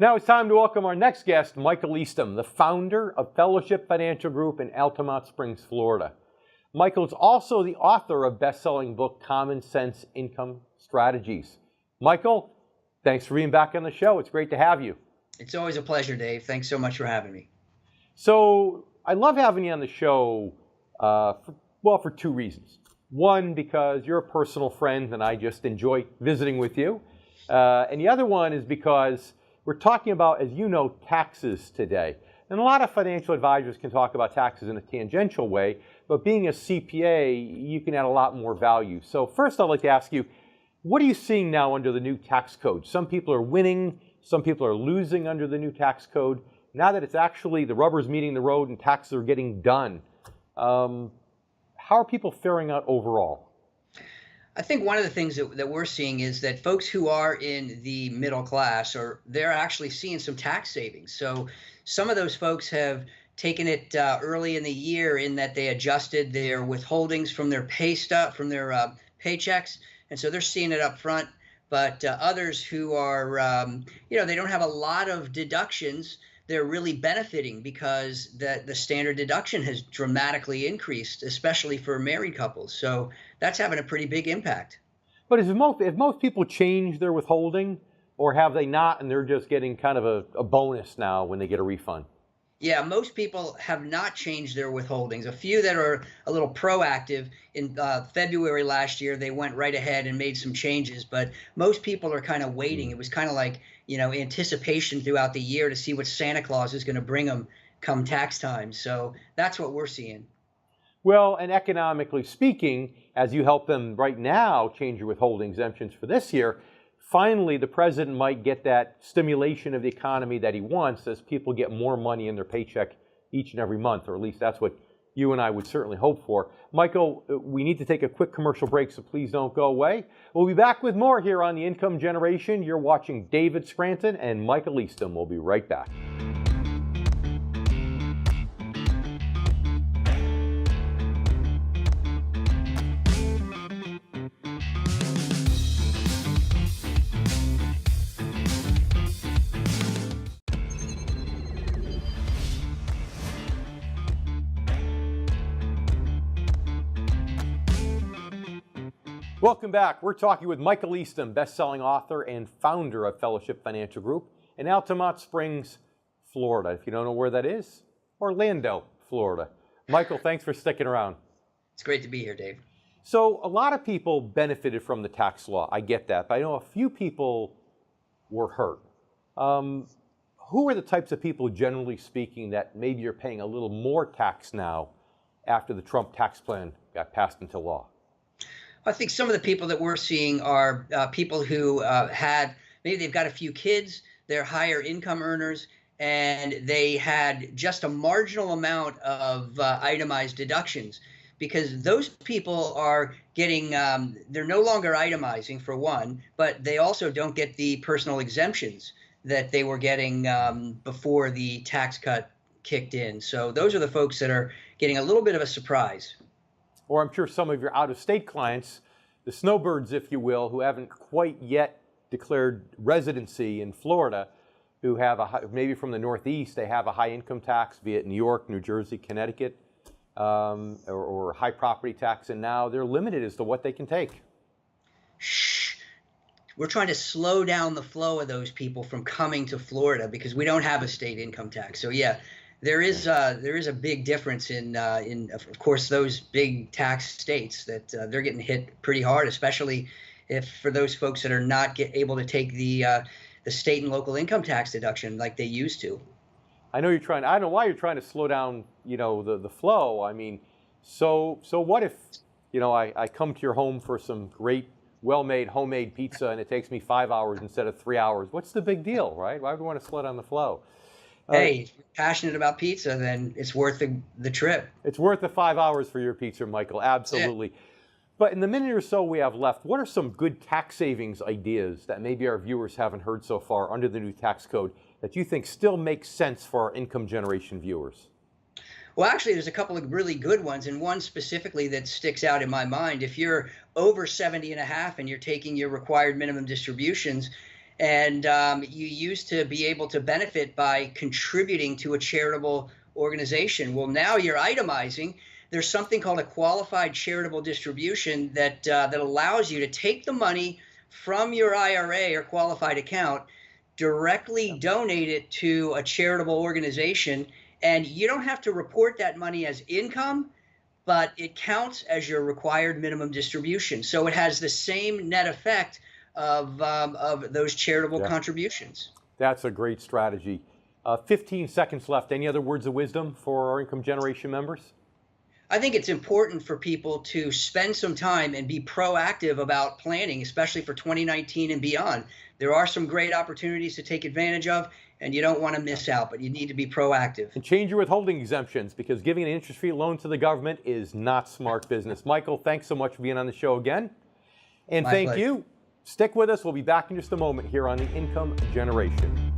Now it's time to welcome our next guest, Michael Eastham, the founder of Fellowship Financial Group in Altamont Springs, Florida. Michael is also the author of best-selling book, Common Sense Income Strategies. Michael, thanks for being back on the show. It's great to have you. It's always a pleasure, Dave. Thanks so much for having me. So I love having you on the show for two reasons. One, because you're a personal friend and I just enjoy visiting with you. And the other one is because we're talking about, as you know, taxes today. And a lot of financial advisors can talk about taxes in a tangential way, but being a CPA, you can add a lot more value. So first, I'd like to ask you, what are you seeing now under the new tax code? Some people are winning, some people are losing under the new tax code. Now that it's actually the rubber's meeting the road and taxes are getting done, how are people faring out overall? I think one of the things that we're seeing is that folks who are in the middle class, they're actually seeing some tax savings. So some of those folks have taken it early in the year in that they adjusted their withholdings from their paychecks, and so they're seeing it up front. But others who are, they don't have a lot of deductions, they're really benefiting because the standard deduction has dramatically increased, especially for married couples. So that's having a pretty big impact. But if most people change their withholding, or have they not, and they're just getting kind of a bonus now when they get a refund? Yeah, most people have not changed their withholdings. A few that are a little proactive. In February last year, they went right ahead and made some changes, but most people are kind of waiting. It was kind of like, anticipation throughout the year to see what Santa Claus is going to bring them come tax time. So that's what we're seeing. Well, and economically speaking, as you help them right now change your withholding exemptions for this year, finally the president might get that stimulation of the economy that he wants as people get more money in their paycheck each and every month, or at least that's what you and I would certainly hope for. Michael, we need to take a quick commercial break, so please don't go away. We'll be back with more here on The Income Generation. You're watching David Scranton and Michael Eastham. We'll be right back. Welcome back. We're talking with Michael Eastham, best-selling author and founder of Fellowship Financial Group in Altamont Springs, Florida. If you don't know where that is, Orlando, Florida. Michael, thanks for sticking around. It's great to be here, Dave. So a lot of people benefited from the tax law. I get that, but I know a few people were hurt. Who are the types of people, generally speaking, that maybe you're paying a little more tax now after the Trump tax plan got passed into law? I think some of the people that we're seeing are people who maybe they've got a few kids, they're higher income earners, and they had just a marginal amount of itemized deductions, because those people are getting, they're no longer itemizing for one, but they also don't get the personal exemptions that they were getting before the tax cut kicked in. So those are the folks that are getting a little bit of a surprise. Or I'm sure some of your out-of-state clients, the snowbirds, if you will, who haven't quite yet declared residency in Florida, who have maybe from the Northeast, they have a high income tax, be it New York, New Jersey, Connecticut, or high property tax, and now they're limited as to what they can take. Shh. We're trying to slow down the flow of those people from coming to Florida because we don't have a state income tax. So yeah. There is a big difference in of course those big tax states that they're getting hit pretty hard, especially if for those folks that are not able to take the state and local income tax deduction like they used to. I know you're trying. I don't know why you're trying to slow down, the flow. I mean, so what if, I come to your home for some great, well-made homemade pizza and it takes me 5 hours instead of 3 hours? What's the big deal, right? Why would we want to slow down the flow? Hey, if you're passionate about pizza, then it's worth the trip. It's worth the 5 hours for your pizza, Michael. Absolutely. Yeah. But in the minute or so we have left, what are some good tax savings ideas that maybe our viewers haven't heard so far under the new tax code that you think still makes sense for our income generation viewers? Well, actually, there's a couple of really good ones, and one specifically that sticks out in my mind. If you're over 70 and a half and you're taking your required minimum distributions, And you used to be able to benefit by contributing to a charitable organization. Well, now you're itemizing. There's something called a qualified charitable distribution that that allows you to take the money from your IRA or qualified account, directly donate it to a charitable organization, and you don't have to report that money as income, but it counts as your required minimum distribution. So it has the same net effect of those charitable contributions. That's a great strategy. 15 seconds left. Any other words of wisdom for our income generation members? I think it's important for people to spend some time and be proactive about planning, especially for 2019 and beyond. There are some great opportunities to take advantage of, and you don't want to miss out, but you need to be proactive. And change your withholding exemptions, because giving an interest-free loan to the government is not smart business. Michael, thanks so much for being on the show again. And thank you. Stick with us. We'll be back in just a moment here on the Income Generation.